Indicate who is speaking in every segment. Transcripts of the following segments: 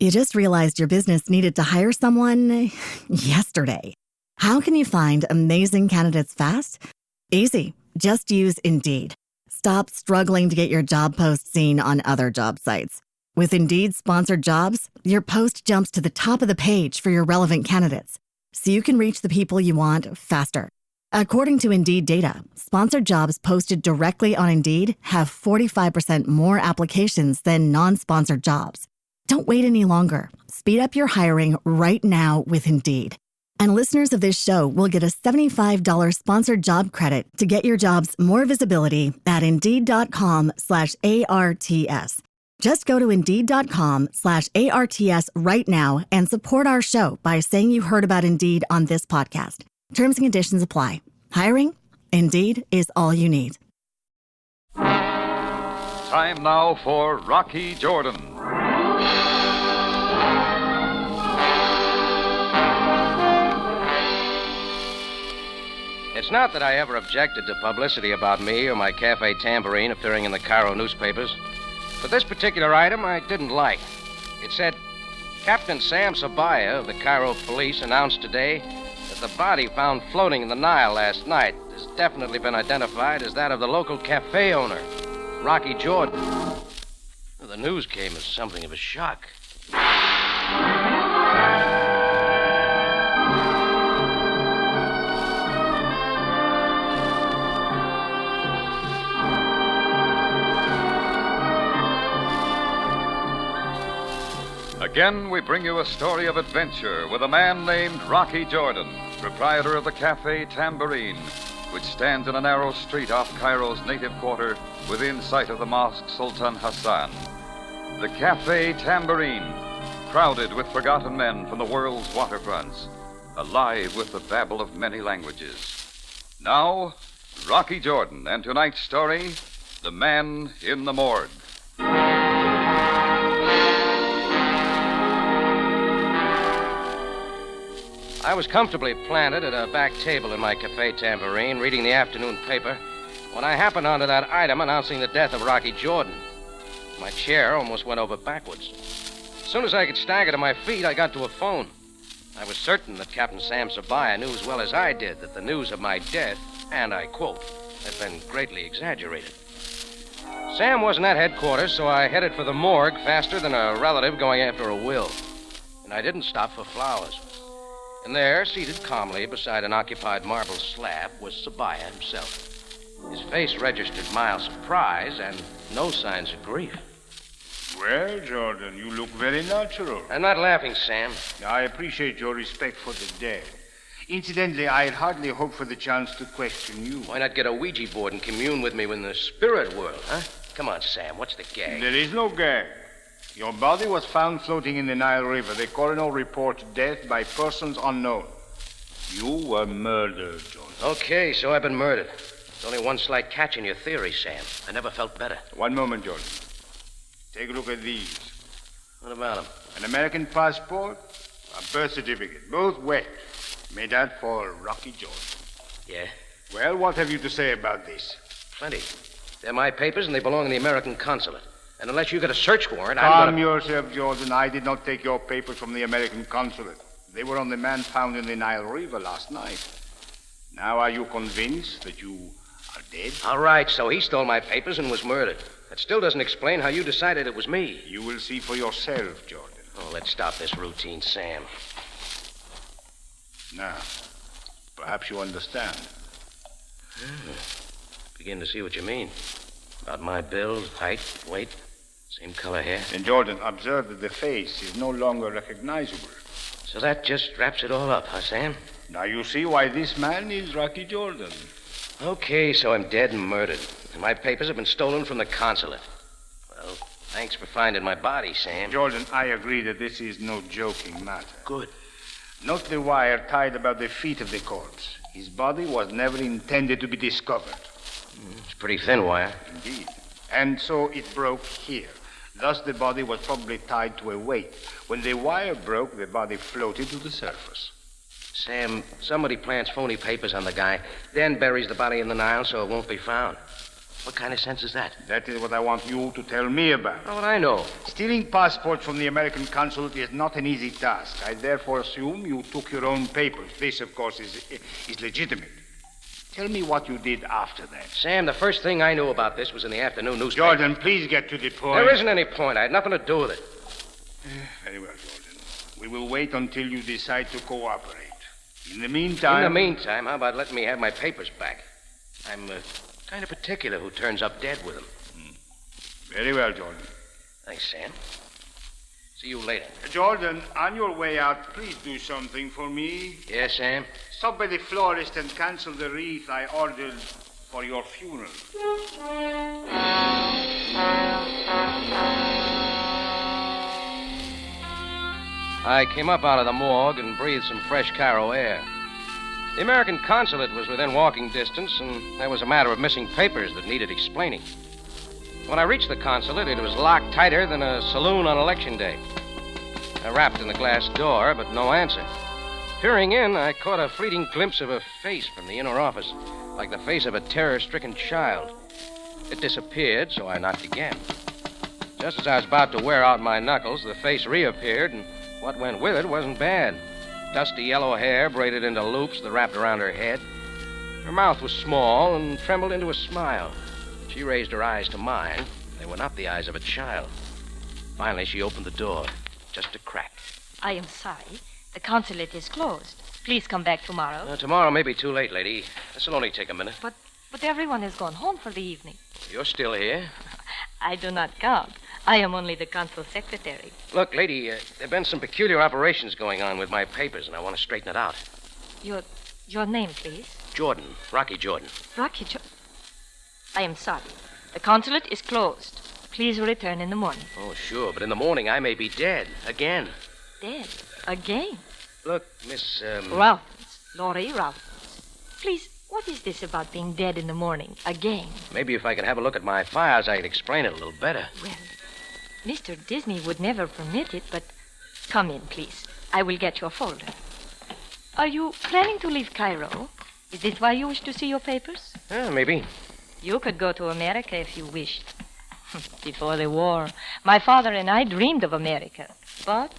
Speaker 1: You just realized your business needed to hire someone yesterday. How can you find amazing candidates fast? Easy. Just use Indeed. Stop struggling to get your job post seen on other job sites. With Indeed sponsored jobs, your post jumps to the top of the page for your relevant candidates, so you can reach the people you want faster. According to Indeed data, sponsored jobs posted directly on Indeed have 45% more applications than non-sponsored jobs. Don't wait any longer. Speed up your hiring right now with Indeed. And listeners of this show will get a $75 sponsored job credit to get your jobs more visibility at Indeed.com/ARTS. Just go to Indeed.com/ARTS right now and support our show by saying you heard about Indeed on this podcast. Terms and conditions apply. Hiring? Indeed is all you need.
Speaker 2: Time now for Rocky Jordan.
Speaker 3: It's not that I ever objected to publicity about me or my Cafe Tambourine appearing in the Cairo newspapers, but this particular item I didn't like. It said, Captain Sam Sabaya of the Cairo police announced today that the body found floating in the Nile last night has definitely been identified as that of the local cafe owner, Rocky Jordan. Well, the news came as something of a shock.
Speaker 2: Again, we bring you a story of adventure with a man named Rocky Jordan, proprietor of the Cafe Tambourine, which stands in a narrow street off Cairo's native quarter within sight of the Mosque Sultan Hassan. The Cafe Tambourine, crowded with forgotten men from the world's waterfronts, alive with the babble of many languages. Now, Rocky Jordan, and tonight's story, The Man in the Morgue.
Speaker 3: I was comfortably planted at a back table in my Cafe Tambourine, reading the afternoon paper, when I happened onto that item announcing the death of Rocky Jordan. My chair almost went over backwards. As soon as I could stagger to my feet, I got to a phone. I was certain that Captain Sam Sabaya knew as well as I did that the news of my death, and I quote, had been greatly exaggerated. Sam wasn't at headquarters, so I headed for the morgue faster than a relative going after a will. And I didn't stop for flowers. And there, seated calmly beside an occupied marble slab, was Sabaya himself. His face registered mild surprise and no signs of grief.
Speaker 4: Well, Jordan, you look very natural.
Speaker 3: I'm not laughing, Sam.
Speaker 4: I appreciate your respect for the dead. Incidentally, I'd hardly hope for the chance to question you.
Speaker 3: Why not get a Ouija board and commune with me in the spirit world, huh? Come on, Sam, what's the gag?
Speaker 4: There is no gag. Your body was found floating in the Nile River. The coroner reports death by persons unknown. You were murdered, Jordan.
Speaker 3: Okay, so I've been murdered. There's only one slight catch in your theory, Sam. I never felt better.
Speaker 4: One moment, Jordan. Take a look at these.
Speaker 3: What about them?
Speaker 4: An American passport, a birth certificate, both wet. Made out for Rocky Jordan.
Speaker 3: Yeah?
Speaker 4: Well, what have you to say about this?
Speaker 3: Plenty. They're my papers, and they belong in the American consulate. And unless you get a search warrant,
Speaker 4: Calm yourself, Jordan. I did not take your papers from the American consulate. They were on the man found in the Nile River last night. Now, are you convinced that you are dead?
Speaker 3: All right, so he stole my papers and was murdered. That still doesn't explain how you decided it was me.
Speaker 4: You will see for yourself, Jordan.
Speaker 3: Oh, let's stop this routine, Sam.
Speaker 4: Now, perhaps you understand.
Speaker 3: Begin to see what you mean. About my build, height, weight, same color hair.
Speaker 4: And Jordan, observe that the face is no longer recognizable.
Speaker 3: So that just wraps it all up, huh, Sam?
Speaker 4: Now you see why this man is Rocky Jordan.
Speaker 3: Okay, so I'm dead and murdered. And my papers have been stolen from the consulate. Well, thanks for finding my body, Sam.
Speaker 4: Jordan, I agree that this is no joking matter.
Speaker 3: Good.
Speaker 4: Note the wire tied about the feet of the corpse. His body was never intended to be discovered.
Speaker 3: It's pretty thin wire.
Speaker 4: Indeed. And so it broke here. Thus the body was probably tied to a weight. When the wire broke, the body floated to the surface.
Speaker 3: Sam, somebody plants phony papers on the guy, then buries the body in the Nile so it won't be found. What kind of sense is that?
Speaker 4: That is what I want you to tell me about.
Speaker 3: How would I know?
Speaker 4: Stealing passports from the American consulate is not an easy task. I therefore assume you took your own papers. This, of course, is legitimate. Tell me what you did after that.
Speaker 3: Sam, the first thing I knew about this was in the afternoon newspaper.
Speaker 4: Jordan, please get to the point.
Speaker 3: There isn't any point. I had nothing to do with it.
Speaker 4: Very well, Jordan. We will wait until you decide to cooperate. In the meantime...
Speaker 3: How about letting me have my papers back? I'm kind of particular who turns up dead with them.
Speaker 4: Very well, Jordan.
Speaker 3: Thanks, Sam. See you later.
Speaker 4: Jordan, on your way out, please do something for me.
Speaker 3: Yes, Sam?
Speaker 4: Stop by the florist and cancel the wreath I ordered for your funeral.
Speaker 3: I came up out of the morgue and breathed some fresh Cairo air. The American consulate was within walking distance, and there was a matter of missing papers that needed explaining. When I reached the consulate, it was locked tighter than a saloon on election day. I rapped on the glass door, but no answer. Peering in, I caught a fleeting glimpse of a face from the inner office, like the face of a terror-stricken child. It disappeared, so I knocked again. Just as I was about to wear out my knuckles, the face reappeared, and what went with it wasn't bad. Dusty yellow hair braided into loops that wrapped around her head. Her mouth was small and trembled into a smile. She raised her eyes to mine. They were not the eyes of a child. Finally, she opened the door, just a crack.
Speaker 5: I am sorry. The consulate is closed. Please come back tomorrow.
Speaker 3: Tomorrow may be too late, lady. This will only take a minute.
Speaker 5: But everyone has gone home for the evening.
Speaker 3: You're still here?
Speaker 5: I do not count. I am only the consul secretary.
Speaker 3: Look, lady, there have been some peculiar operations going on with my papers, and I want to straighten it out.
Speaker 5: Your name, please?
Speaker 3: Jordan. Rocky Jordan.
Speaker 5: Rocky Jordan. I am sorry. The consulate is closed. Please return in the morning.
Speaker 3: Oh, sure, but in the morning I may be dead. Again.
Speaker 5: Dead? Again?
Speaker 3: Look, Miss,
Speaker 5: Ralphins. Laurie Ralphins. Please, what is this about being dead in the morning? Again?
Speaker 3: Maybe if I could have a look at my files, I could explain it a little better.
Speaker 5: Well, Mr. Disney would never permit it, but come in, please. I will get your folder. Are you planning to leave Cairo? Is it why you wish to see your papers?
Speaker 3: Maybe.
Speaker 5: You could go to America if you wished. Before the war, my father and I dreamed of America. But...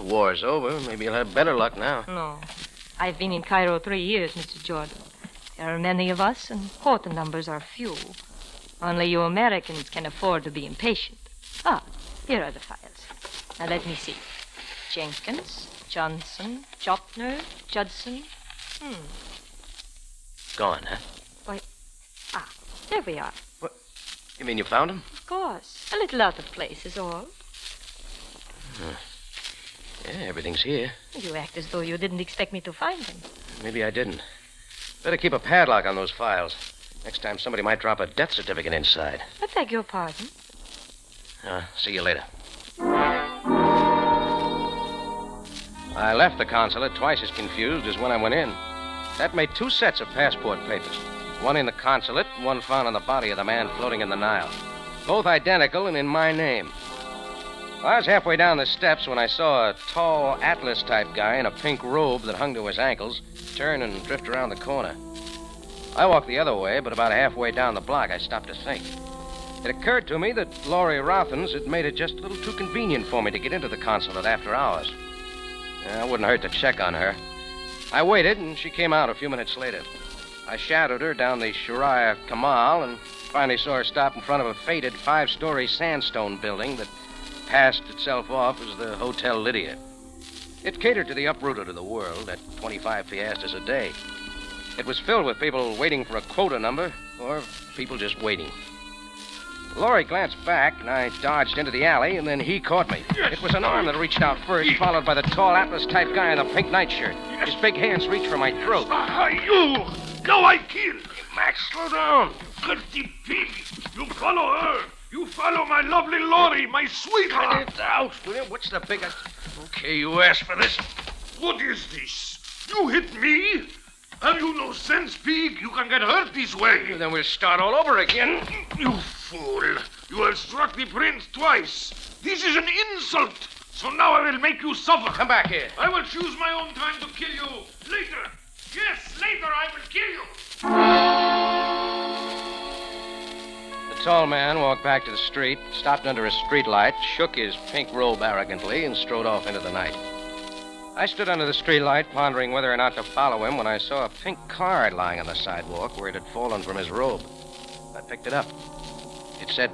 Speaker 3: war's over. Maybe you'll have better luck now.
Speaker 5: No. I've been in Cairo 3 years, Mr. Jordan. There are many of us, and quota numbers are few. Only you Americans can afford to be impatient. Here are the files. Now let me see. Jenkins, Johnson, Chopner, Judson.
Speaker 3: Gone, huh?
Speaker 5: Why, there we are.
Speaker 3: What? You mean you found him?
Speaker 5: Of course. A little out of place is all.
Speaker 3: Yeah, everything's here.
Speaker 5: You act as though you didn't expect me to find them.
Speaker 3: Maybe I didn't. Better keep a padlock on those files. Next time somebody might drop a death certificate inside.
Speaker 5: I beg your pardon.
Speaker 3: See you later. I left the consulate twice as confused as when I went in. That made 2 sets of passport papers. One in the consulate, one found on the body of the man floating in the Nile. Both identical and in my name. I was halfway down the steps when I saw a tall Atlas-type guy in a pink robe that hung to his ankles turn and drift around the corner. I walked the other way, but about halfway down the block, I stopped to think. It occurred to me that Laurie Rothens had made it just a little too convenient for me to get into the consulate after hours. It wouldn't hurt to check on her. I waited, and she came out a few minutes later. I shadowed her down the Sharia Kamal and finally saw her stop in front of a faded 5-story sandstone building that passed itself off as the Hotel Lydia. It catered to the uprooted of the world at 25 piastres a day. It was filled with people waiting for a quota number or people just waiting. Laurie glanced back, and I dodged into the alley, and then he caught me. It was an arm that reached out first, followed by the tall Atlas-type guy in the pink nightshirt. His big hands reached for my throat.
Speaker 6: You! Now I kill!
Speaker 3: Max, slow down.
Speaker 6: Dirty pig! You follow her! You follow my lovely Laurie, my sweetheart!
Speaker 3: Get it out, will you? What's the biggest... Okay, you asked for this.
Speaker 6: What is this? You hit me? Have you no sense, pig? You can get hurt this way.
Speaker 3: Then we'll start all over again.
Speaker 6: You fool! You have struck the prince twice. This is an insult. So now I will make you suffer.
Speaker 3: Come back here.
Speaker 6: I will choose my own time to kill you. Later. Yes, later I will kill you.
Speaker 3: tall man walked back to the street, stopped under a streetlight, shook his pink robe arrogantly, and strode off into the night. I stood under the streetlight, pondering whether or not to follow him, when I saw a pink card lying on the sidewalk where it had fallen from his robe. I picked it up. It said,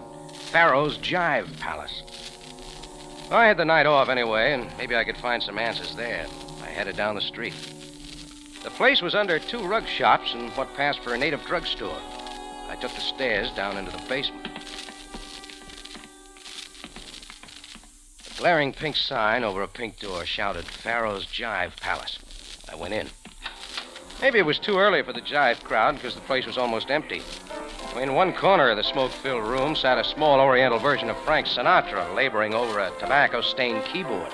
Speaker 3: Pharaoh's Jive Palace. I had the night off anyway, and maybe I could find some answers there. I headed down the street. The place was under 2 rug shops and what passed for a native drugstore. I took the stairs down into the basement. A glaring pink sign over a pink door shouted, Pharaoh's Jive Palace. I went in. Maybe it was too early for the jive crowd because the place was almost empty. In one corner of the smoke-filled room sat a small oriental version of Frank Sinatra laboring over a tobacco-stained keyboard.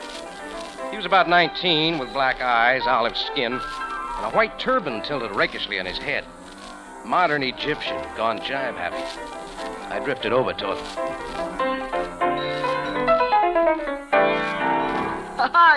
Speaker 3: He was about 19, with black eyes, olive skin, and a white turban tilted rakishly on his head. Modern Egyptian, gone jive happy. I drifted over toward him.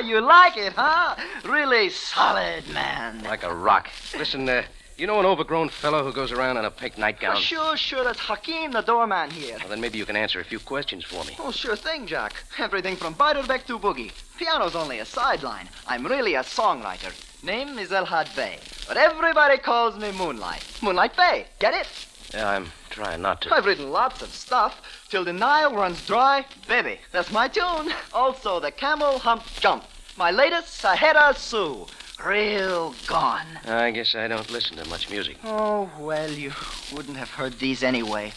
Speaker 7: You like it, huh? Really solid, man.
Speaker 3: Like a rock. Listen, you know an overgrown fellow who goes around in a pink nightgown?
Speaker 7: Oh, sure. That's Hakeem, the doorman here.
Speaker 3: Well, then maybe you can answer a few questions for me.
Speaker 7: Oh, sure thing, Jack. Everything from Beiderbecke to Boogie. Piano's only a sideline. I'm really a songwriter. Name is El Had Bey, but everybody calls me Moonlight. Moonlight Bey, get it?
Speaker 3: Yeah, I'm trying not to.
Speaker 7: I've written lots of stuff. Till the Nile runs dry, baby. That's my tune. Also, the Camel Hump Jump. My latest, Sahara Sue. Real gone.
Speaker 3: I guess I don't listen to much music.
Speaker 7: Oh, well, you wouldn't have heard these anyway.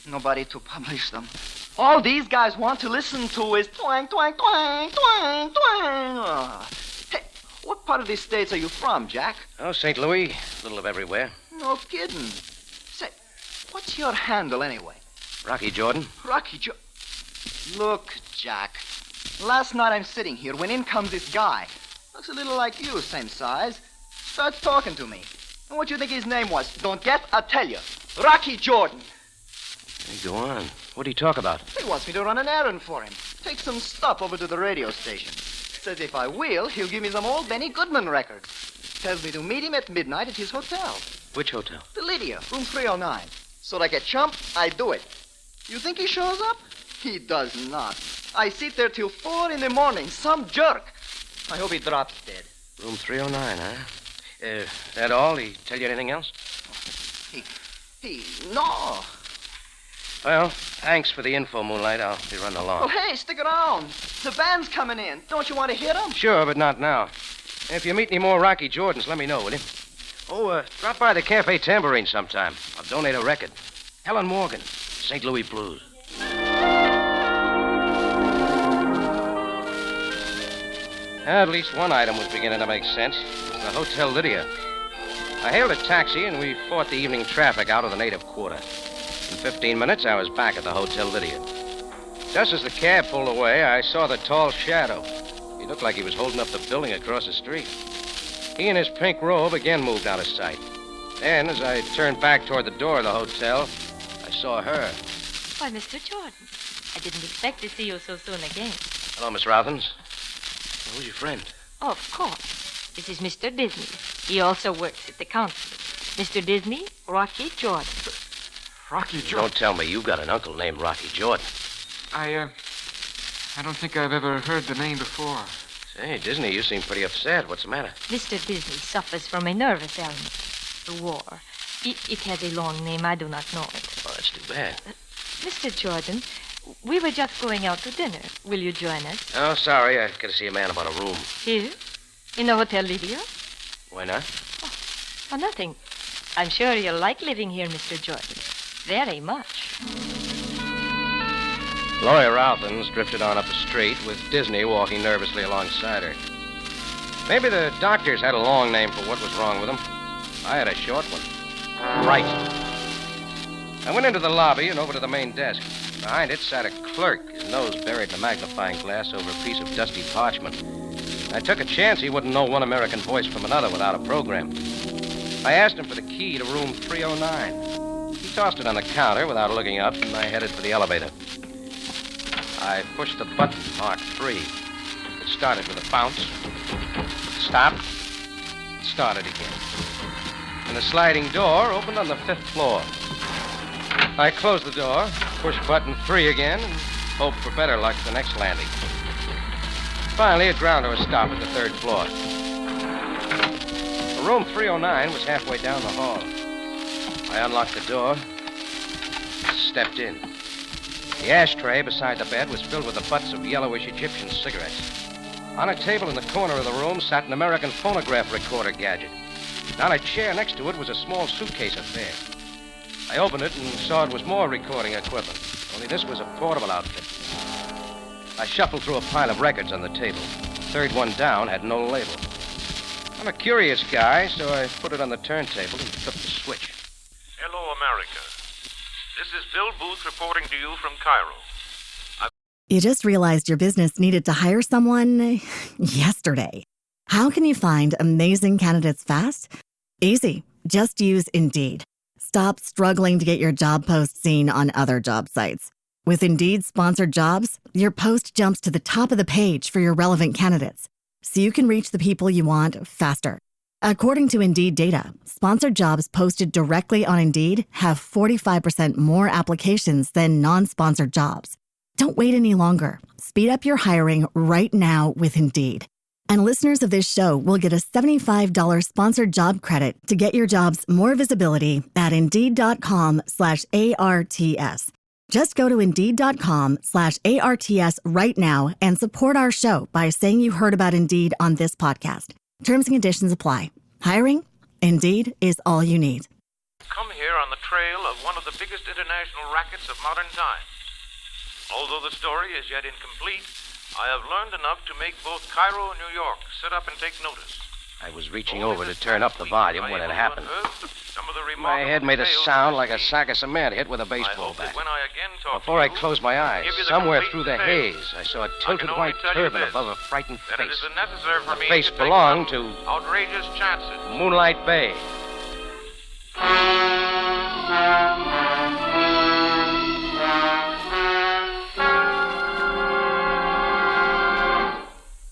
Speaker 7: Nobody to publish them. All these guys want to listen to is twang, twang, twang, twang, twang. Hey, what part of these states are you from, Jack?
Speaker 3: Oh, St. Louis. A little of everywhere.
Speaker 7: No kidding. Say, what's your handle anyway?
Speaker 3: Rocky Jordan.
Speaker 7: Rocky Look, Jack. Last night I'm sitting here when in comes this guy. Looks a little like you, same size. Starts talking to me. And what you think his name was? Don't get? I'll tell you. Rocky Jordan.
Speaker 3: Hey, go on. What do you talk about?
Speaker 7: He wants me to run an errand for him. Take some stuff over to the radio station. Says if I will, he'll give me some old Benny Goodman records. Tells me to meet him at midnight at his hotel.
Speaker 3: Which hotel?
Speaker 7: The Lydia, room 309. So like a chump, I do it. You think he shows up? He does not. I sit there till 4 in the morning, some jerk. I hope he drops dead.
Speaker 3: Room 309, huh? That all? He tell you anything else?
Speaker 7: No.
Speaker 3: Well, thanks for the info, Moonlight. I'll be running along.
Speaker 7: Oh, hey, stick around. The band's coming in. Don't you want to hear them?
Speaker 3: Sure, but not now. If you meet any more Rocky Jordans, let me know, will you? Oh, drop by the Cafe Tambourine sometime. I'll donate a record. Helen Morgan, St. Louis Blues. At least one item was beginning to make sense. It was the Hotel Lydia. I hailed a taxi, and we fought the evening traffic out of the native quarter. In 15 minutes, I was back at the Hotel Lydia. Just as the cab pulled away, I saw the tall shadow. He looked like he was holding up the building across the street. He and his pink robe again moved out of sight. Then, as I turned back toward the door of the hotel, I saw her.
Speaker 5: Why, Mr. Jordan, I didn't expect to see you so soon again.
Speaker 3: Hello, Miss Rothens. Who's your friend?
Speaker 5: Oh, of course. This is Mr. Disney. He also works at the consulate. Mr. Disney, Rocky Jordan.
Speaker 8: Rocky Jordan?
Speaker 3: Don't tell me you've got an uncle named Rocky Jordan.
Speaker 8: I don't think I've ever heard the name before.
Speaker 3: Say, Disney, you seem pretty upset. What's the matter?
Speaker 5: Mr. Disney suffers from a nervous ailment. The war. It has a long name. I do not know it.
Speaker 3: Oh, that's too bad.
Speaker 5: Mr. Jordan, we were just going out to dinner. Will you join us?
Speaker 3: Oh, sorry. I got to see a man about a room.
Speaker 5: Here? In the Hotel Lydia?
Speaker 3: Why not?
Speaker 5: Oh, nothing. I'm sure you'll like living here, Mr. Jordan. Very much.
Speaker 3: Lori Rothens drifted on up the street with Disney walking nervously alongside her. Maybe the doctors had a long name for what was wrong with him. I had a short one. Right. I went into the lobby and over to the main desk. Behind it sat a clerk, his nose buried in a magnifying glass over a piece of dusty parchment. I took a chance he wouldn't know one American voice from another without a program. I asked him for the key to room 309. He tossed it on the counter without looking up, and I headed for the elevator. I pushed the button marked 3. It started with a bounce. Stopped. Started again. And the sliding door opened on the 5th floor. I closed the door, pushed button 3 again, and hoped for better luck the next landing. Finally, it ground to a stop at the 3rd floor. Room 309 was halfway down the hall. I unlocked the door, stepped in. The ashtray beside the bed was filled with the butts of yellowish Egyptian cigarettes. On a table in the corner of the room sat an American phonograph recorder gadget. And on a chair next to it was a small suitcase affair. I opened it and saw it was more recording equipment, only this was a portable outfit. I shuffled through a pile of records on the table. The 3rd one down had no label. I'm a curious guy, so I put it on the turntable and flipped the switch.
Speaker 6: Hello, America. This is Bill Booth reporting to you from Cairo.
Speaker 1: You just realized your business needed to hire someone yesterday. How can you find amazing candidates fast? Easy. Just use Indeed. Stop struggling to get your job post seen on other job sites. With Indeed sponsored jobs, your post jumps to the top of the page for your relevant candidates, so you can reach the people you want faster. According to Indeed data, sponsored jobs posted directly on Indeed have 45% more applications than non-sponsored jobs. Don't wait any longer. Speed up your hiring right now with Indeed. And listeners of this show will get a $75 sponsored job credit to get your jobs more visibility at Indeed.com/ARTS. Just go to Indeed.com/ARTS right now and support our show by saying you heard about Indeed on this podcast. Terms and conditions apply. Hiring? Indeed is all you need.
Speaker 6: Come here on the trail of one of the biggest international rackets of modern times. Although the story is yet incomplete, I have learned enough to make both Cairo and New York sit up and take notice.
Speaker 3: I was reaching over to turn up the volume when it happened.
Speaker 6: Some of the
Speaker 3: My head made a sound like a sack of cement hit with a baseball bat. Before I closed my eyes, somewhere through the haze, I saw a tilted white turban above a frightened face. The face belonged to
Speaker 6: outrageous chances.
Speaker 3: Moonlight Bay.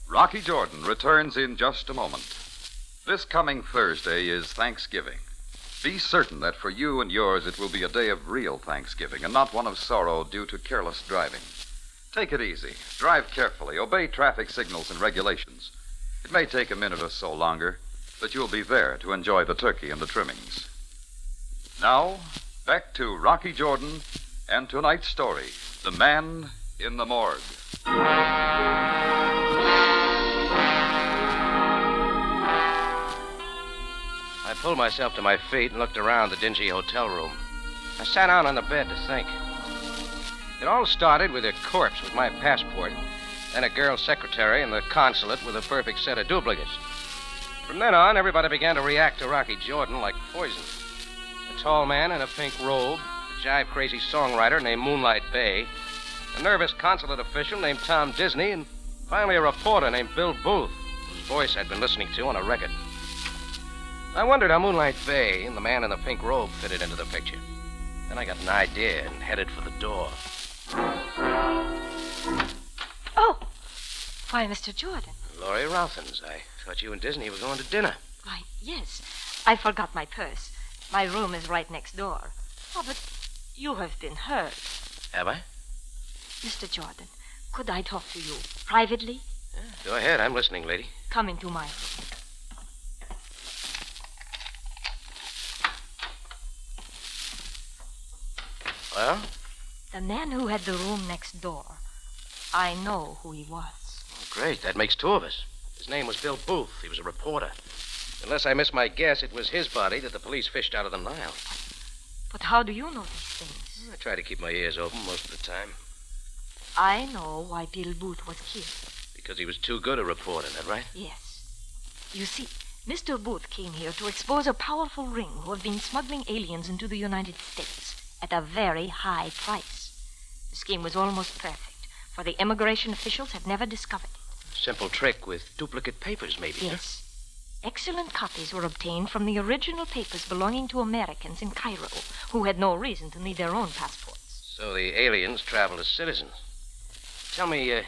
Speaker 2: Rocky Jordan returns in just a moment. This coming Thursday is Thanksgiving. Be certain that for you and yours it will be a day of real Thanksgiving and not one of sorrow due to careless driving. Take it easy. Drive carefully. Obey traffic signals and regulations. It may take a minute or so longer, but you'll be there to enjoy the turkey and the trimmings. Now, back to Rocky Jordan and tonight's story, The Man in the Morgue.
Speaker 3: I pulled myself to my feet and looked around the dingy hotel room. I sat down on the bed to think. It all started with a corpse with my passport, then a girl secretary and the consulate with a perfect set of duplicates. From then on, everybody began to react to Rocky Jordan like poison. A tall man in a pink robe, a jive-crazy songwriter named Moonlight Bay, a nervous consulate official named Tom Disney, and finally a reporter named Bill Booth, whose voice I'd been listening to on a record. I wondered how Moonlight Bay and the man in the pink robe fitted into the picture. Then I got an idea and headed for the door.
Speaker 5: Oh! Why, Mr. Jordan.
Speaker 3: Laurie Rothens, I thought you and Disney were going to dinner.
Speaker 5: Why, yes. I forgot my purse. My room is right next door. Oh, but you have been hurt.
Speaker 3: Have I?
Speaker 5: Mr. Jordan, could I talk to you privately?
Speaker 3: Yeah, go ahead. I'm listening, lady.
Speaker 5: Come into my room.
Speaker 3: Well?
Speaker 5: The man who had the room next door. I know who he was.
Speaker 3: Oh, great. That makes 2 of us. His name was Bill Booth. He was a reporter. Unless I missed my guess, it was his body that the police fished out of the Nile.
Speaker 5: But how do you know these things?
Speaker 3: I try to keep my ears open most of the time.
Speaker 5: I know why Bill Booth was killed.
Speaker 3: Because he was too good a reporter, is that right?
Speaker 5: Yes. You see, Mr. Booth came here to expose a powerful ring who have been smuggling aliens into the United States at a very high price. The scheme was almost perfect, for the immigration officials had never discovered it.
Speaker 3: Simple trick with duplicate papers, maybe.
Speaker 5: Yes. Excellent copies were obtained from the original papers belonging to Americans in Cairo, who had no reason to need their own passports.
Speaker 3: So the aliens traveled as citizens. Tell me,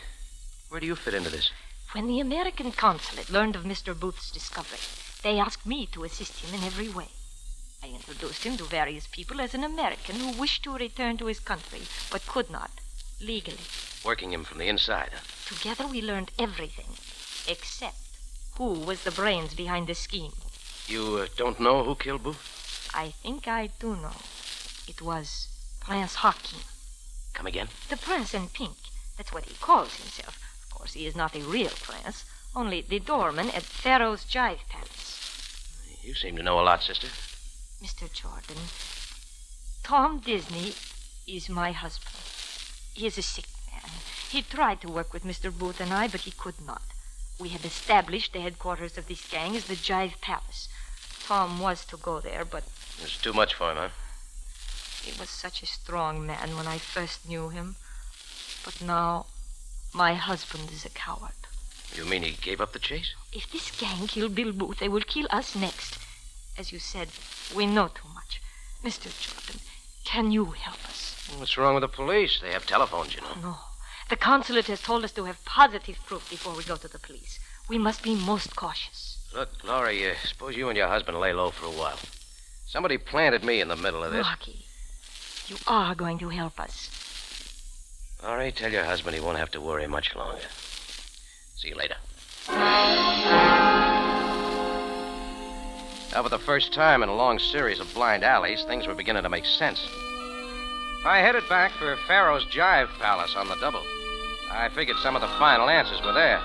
Speaker 3: where do you fit into this?
Speaker 5: When the American consulate learned of Mr. Booth's discovery, they asked me to assist him in every way. I introduced him to various people as an American who wished to return to his country, but could not, legally.
Speaker 3: Working him from the inside.
Speaker 5: Together we learned everything, except who was the brains behind the scheme.
Speaker 3: You don't know who killed Booth?
Speaker 5: I think I do know. It was Prince Hakim.
Speaker 3: Come again?
Speaker 5: The prince in pink. That's what he calls himself. Of course, he is not a real prince, only the doorman at Pharaoh's Jive Palace.
Speaker 3: You seem to know a lot, sister.
Speaker 5: Mr. Jordan, Tom Disney is my husband. He is a sick man. He tried to work with Mr. Booth and I, but he could not. We had established the headquarters of this gang as the Jive Palace. Tom was to go there, but...
Speaker 3: It was too much for him, huh?
Speaker 5: He was such a strong man when I first knew him. But now, my husband is a coward.
Speaker 3: You mean he gave up the chase?
Speaker 5: If this gang killed Bill Booth, they will kill us next. As you said, we know too much. Mr. Jordan, can you help us?
Speaker 3: What's wrong with the police? They have telephones, you know.
Speaker 5: No. The consulate has told us to have positive proof before we go to the police. We must be most cautious.
Speaker 3: Look, Laurie, suppose you and your husband lay low for a while. Somebody planted me in the middle of this.
Speaker 5: Rocky, you are going to help us.
Speaker 3: Laurie, tell your husband he won't have to worry much longer. See you later. Now, for the first time in a long series of blind alleys, things were beginning to make sense. I headed back for Pharaoh's Jive Palace on the double. I figured some of the final answers were there.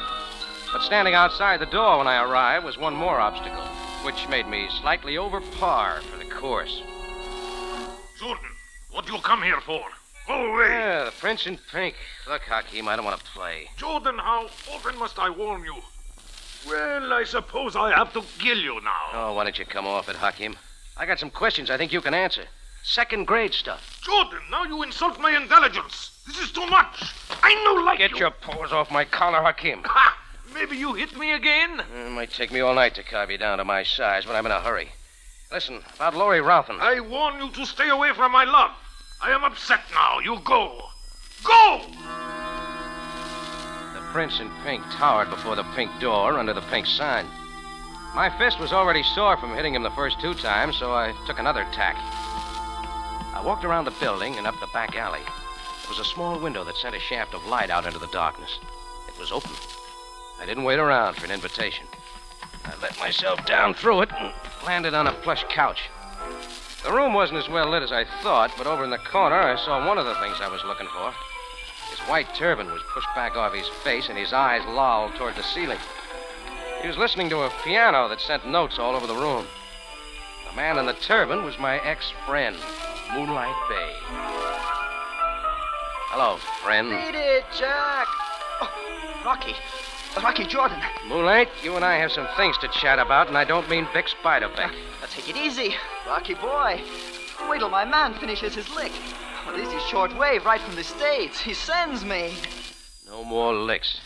Speaker 3: But standing outside the door when I arrived was one more obstacle, which made me slightly over par for the course.
Speaker 6: Jordan, what do you come here for? Go away.
Speaker 3: Yeah, the Prince in Pink. Look, Hakim, I don't want to play.
Speaker 6: Jordan, how often must I warn you? Well, I suppose I have to kill you now.
Speaker 3: Oh, why don't you come off it, Hakim? I got some questions I think you can answer. Second-grade stuff.
Speaker 6: Jordan, now you insult my intelligence. This is too much. I know like
Speaker 3: Get
Speaker 6: you.
Speaker 3: your paws off my collar, Hakim.
Speaker 6: Ha! Maybe you hit me again?
Speaker 3: It might take me all night to carve you down to my size, but I'm in a hurry. Listen, about Laurie Routhen.
Speaker 6: I warn you to stay away from my love. I am upset now. You go. Go!
Speaker 3: The Prince in Pink towered before the pink door under the pink sign. My fist was already sore from hitting him the first 2 times, so I took another tack. I walked around the building and up the back alley. There was a small window that sent a shaft of light out into the darkness. It was open. I didn't wait around for an invitation. I let myself down through it and landed on a plush couch. The room wasn't as well lit as I thought, but over in the corner I saw one of the things I was looking for. His white turban was pushed back off his face and his eyes lolled toward the ceiling. He was listening to a piano that sent notes all over the room. The man in the turban was my ex-friend, Moonlight Bay. Hello, friend.
Speaker 7: Beat it, Jack. Oh, Rocky. Rocky Jordan.
Speaker 3: Moonlight, you and I have some things to chat about, and I don't mean Vic Spiderbeck.
Speaker 7: Now take it easy, Rocky boy. Wait till my man finishes his lick. Well, this is shortwave right from the States. He sends me.
Speaker 3: No more licks.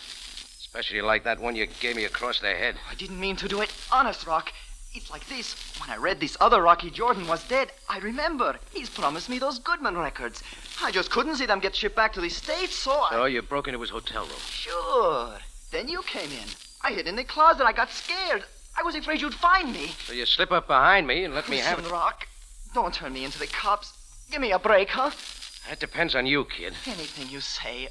Speaker 3: Especially like that one you gave me across the head.
Speaker 7: I didn't mean to do it. Honest, Rock. It's like this. When I read this other Rocky Jordan was dead, I remember. He's promised me those Goodman records. I just couldn't see them get shipped back to the States, so
Speaker 3: So you broke into his hotel room?
Speaker 7: Sure. Then you came in. I hid in the closet. I got scared. I was afraid you'd find me.
Speaker 3: So you slip up behind me and let me have it?
Speaker 7: Listen, Rock, don't turn me into the cops. Give me a break, huh?
Speaker 3: That depends on you, kid.
Speaker 7: Anything you say,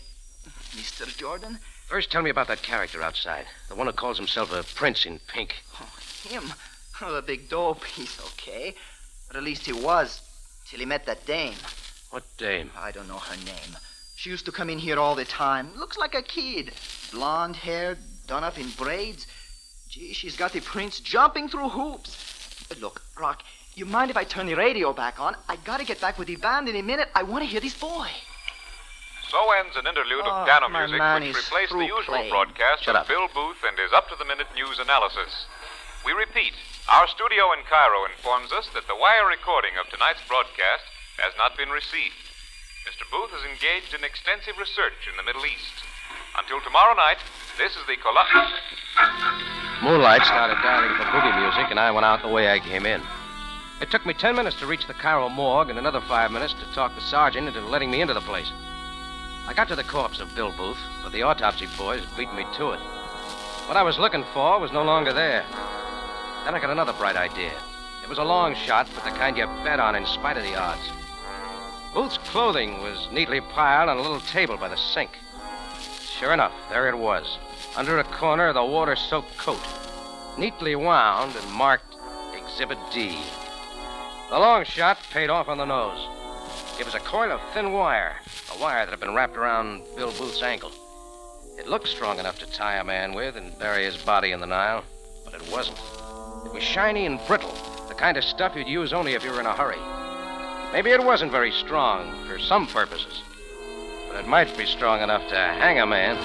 Speaker 7: Mr. Jordan.
Speaker 3: First, tell me about that character outside. The one who calls himself a Prince in Pink.
Speaker 7: Oh, him? Oh, the big dope. He's okay. Or at least he was, till he met that dame.
Speaker 3: What dame?
Speaker 7: I don't know her name. She used to come in here all the time. Looks like a kid. Blonde hair, done up in braids. Gee, she's got the prince jumping through hoops. Look, Rock, you mind if I turn the radio back on? I gotta get back with the band in a minute. I want to hear this boy.
Speaker 2: So ends an interlude of
Speaker 7: Oh,
Speaker 2: piano
Speaker 7: my
Speaker 2: music
Speaker 7: man
Speaker 2: which
Speaker 7: is
Speaker 2: replaced the
Speaker 7: through
Speaker 2: usual
Speaker 7: playing.
Speaker 2: broadcast
Speaker 3: Shut
Speaker 2: of
Speaker 3: up.
Speaker 2: Bill Booth and his up-to-the-minute news analysis. We repeat, our studio in Cairo informs us that the wire recording of tonight's broadcast has not been received. Mr. Booth is engaged in extensive research in the Middle East. Until tomorrow night, this is the
Speaker 3: Moonlight started dialing for boogie music, and I went out the way I came in. It took me 10 minutes to reach the Cairo morgue and another 5 minutes to talk the sergeant into letting me into the place. I got to the corpse of Bill Booth, but the autopsy boys beat me to it. What I was looking for was no longer there. Then I got another bright idea. It was a long shot, but the kind you bet on in spite of the odds. Booth's clothing was neatly piled on a little table by the sink. Sure enough, there it was, under a corner of the water-soaked coat, neatly wound and marked Exhibit D. The long shot paid off on the nose. It was a coil of thin wire, a wire that had been wrapped around Bill Booth's ankle. It looked strong enough to tie a man with and bury his body in the Nile, but it wasn't. It was shiny and brittle, the kind of stuff you'd use only if you were in a hurry. Maybe it wasn't very strong for some purposes, but it might be strong enough to hang a man.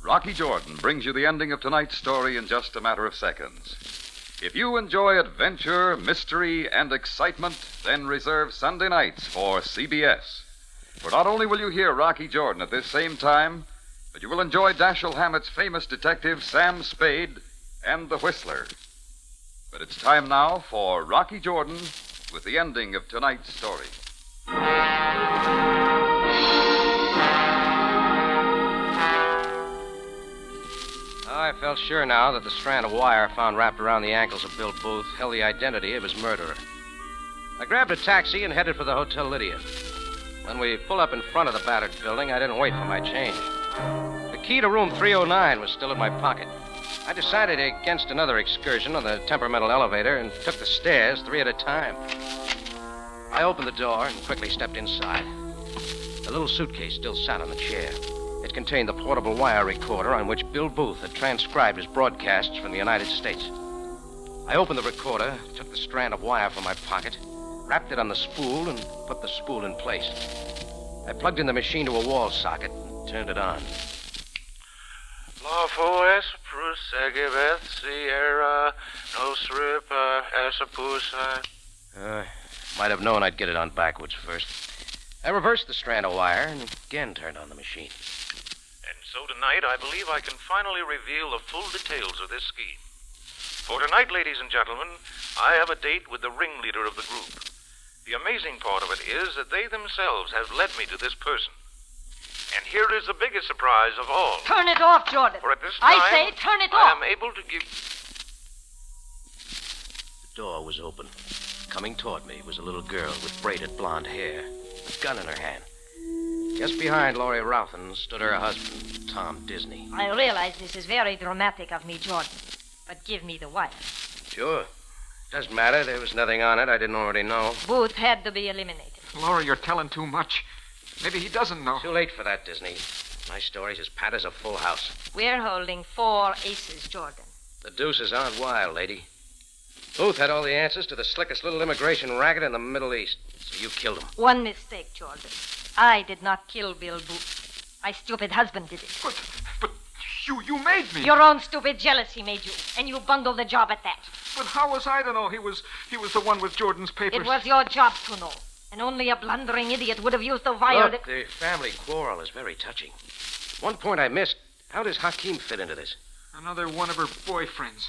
Speaker 2: Rocky Jordan brings you the ending of tonight's story in just a matter of seconds. If you enjoy adventure, mystery, and excitement, then reserve Sunday nights for CBS. For not only will you hear Rocky Jordan at this same time, but you will enjoy Dashiell Hammett's famous detective Sam Spade and the Whistler. But it's time now for Rocky Jordan with the ending of tonight's story.
Speaker 3: I felt sure now that the strand of wire found wrapped around the ankles of Bill Booth held the identity of his murderer. I grabbed a taxi and headed for the Hotel Lydia. When we pulled up in front of the battered building, I didn't wait for my change. The key to room 309 was still in my pocket. I decided against another excursion on the temperamental elevator and took the stairs 3 at a time. I opened the door and quickly stepped inside. The little suitcase still sat on the chair. It contained the portable wire recorder on which Bill Booth had transcribed his broadcasts from the United States. I opened the recorder, took the strand of wire from my pocket, wrapped it on the spool, and put the spool in place. I plugged in the machine to a wall socket and turned it on.
Speaker 6: Lawful Esprus, Egibeth, Sierra, Nosrip, Esapus.
Speaker 3: Might have known I'd get it on backwards first. I reversed the strand of wire and again turned on the machine.
Speaker 6: And so tonight, I believe I can finally reveal the full details of this scheme. For tonight, ladies and gentlemen, I have a date with the ringleader of the group. The amazing part of it is that they themselves have led me to this person. And here is the biggest surprise of all.
Speaker 5: Turn it off, Jordan.
Speaker 6: For at this time,
Speaker 5: I say turn it
Speaker 6: I
Speaker 5: off.
Speaker 6: am able to give...
Speaker 3: The door was open. Coming toward me was a little girl with braided blonde hair, a gun in her hand. Just behind Laurie Routhen stood her husband, Tom Disney.
Speaker 5: I realize this is very dramatic of me, Jordan. But give me the wire.
Speaker 3: Sure. Doesn't matter. There was nothing on it I didn't already know.
Speaker 5: Booth had to be eliminated.
Speaker 8: Laura, you're telling too much. Maybe he doesn't know.
Speaker 3: Too late for that, Disney. My story's as pat as a full house.
Speaker 5: We're holding 4 aces, Jordan.
Speaker 3: The deuces aren't wild, lady. Booth had all the answers to the slickest little immigration racket in the Middle East. So you killed him.
Speaker 5: One mistake, Jordan. I did not kill Bill Booth. My stupid husband did it.
Speaker 8: But you made me.
Speaker 5: Your own stupid jealousy made you, and you bungled the job at that.
Speaker 8: But how was I to know he was the one with Jordan's papers?
Speaker 5: It was your job to know. And only a blundering idiot would have used the wire
Speaker 3: Look, the family quarrel is very touching. One point I missed. How does Hakeem fit into this?
Speaker 8: Another one of her boyfriends.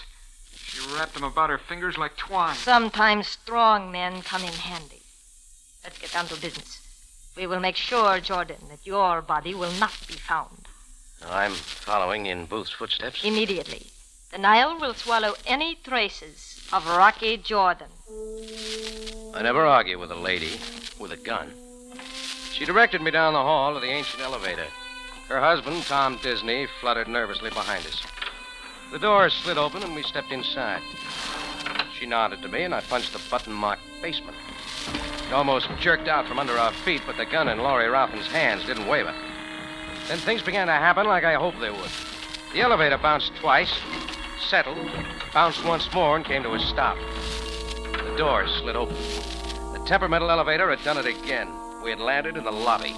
Speaker 8: She wrapped them about her fingers like twine.
Speaker 5: Sometimes strong men come in handy. Let's get down to business. We will make sure, Jordan, that your body will not be found.
Speaker 3: I'm following in Booth's footsteps.
Speaker 5: Immediately. The Nile will swallow any traces of Rocky Jordan.
Speaker 3: I never argue with a lady with a gun. She directed me down the hall to the ancient elevator. Her husband, Tom Disney, fluttered nervously behind us. The door slid open and we stepped inside. She nodded to me and I punched the button marked basement. It almost jerked out from under our feet, but the gun in Laurie Routhen's hands didn't waver. Then things began to happen like I hoped they would. The elevator bounced twice, settled, bounced once more, and came to a stop. The door slid open. The temperamental elevator had done it again. We had landed in the lobby.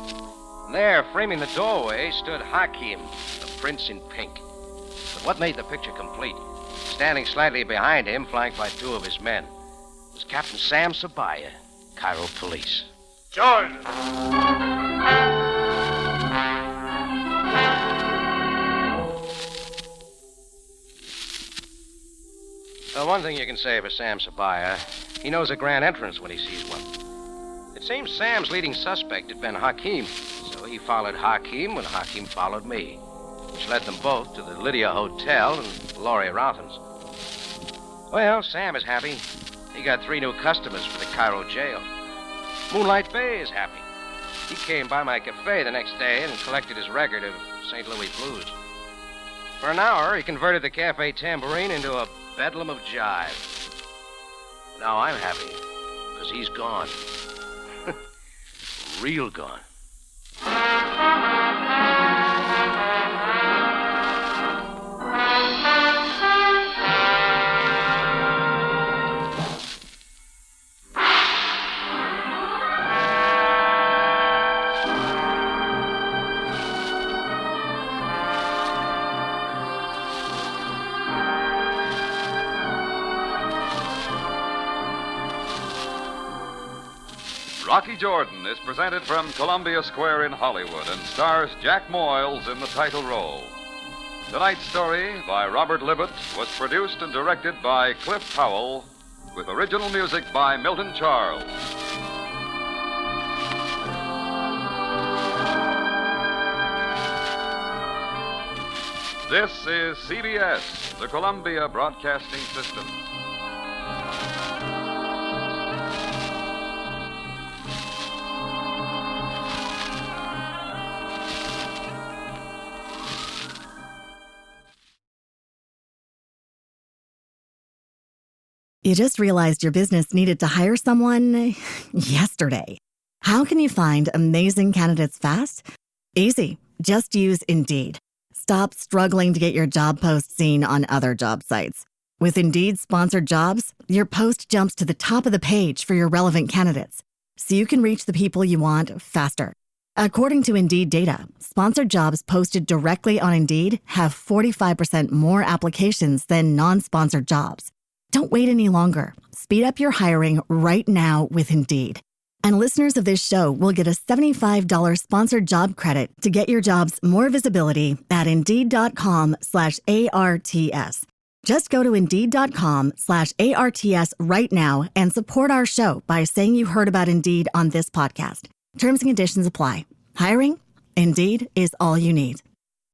Speaker 3: And there, framing the doorway, stood Hakeem, the prince in pink. But what made the picture complete, standing slightly behind him, flanked by 2 of his men, was Captain Sam Sabaya, Cairo Police.
Speaker 4: Jordan!
Speaker 3: Well, one thing you can say for Sam Sabaya, he knows a grand entrance when he sees one. It seems Sam's leading suspect had been Hakeem, so he followed Hakeem when Hakeem followed me. which led them both to the Lydia Hotel and Laurie Roughton's. Well, Sam is happy. He got 3 new customers for the Cairo jail. Moonlight Bay is happy. He came by my cafe the next day and collected his record of St. Louis blues. For an hour, he converted the Cafe Tambourine into a bedlam of jive. Now I'm happy, because he's gone. Real gone.
Speaker 2: Rocky Jordan is presented from Columbia Square in Hollywood and stars Jack Moyles in the title role. Tonight's story, by Robert Libet, was produced and directed by Cliff Powell, with original music by Milton Charles. This is CBS, the Columbia Broadcasting System.
Speaker 1: You just realized your business needed to hire someone yesterday. How can you find amazing candidates fast? Easy. Just use Indeed. Stop struggling to get your job post seen on other job sites. With Indeed sponsored jobs, your post jumps to the top of the page for your relevant candidates, so you can reach the people you want faster. According to Indeed data, sponsored jobs posted directly on Indeed have 45% more applications than non-sponsored jobs. Don't wait any longer. Speed up your hiring right now with Indeed. And listeners of this show will get a $75 sponsored job credit to get your jobs more visibility at Indeed.com/ARTS. Just go to Indeed.com/ARTS right now and support our show by saying you heard about Indeed on this podcast. Terms and conditions apply. Hiring? Indeed is all you need.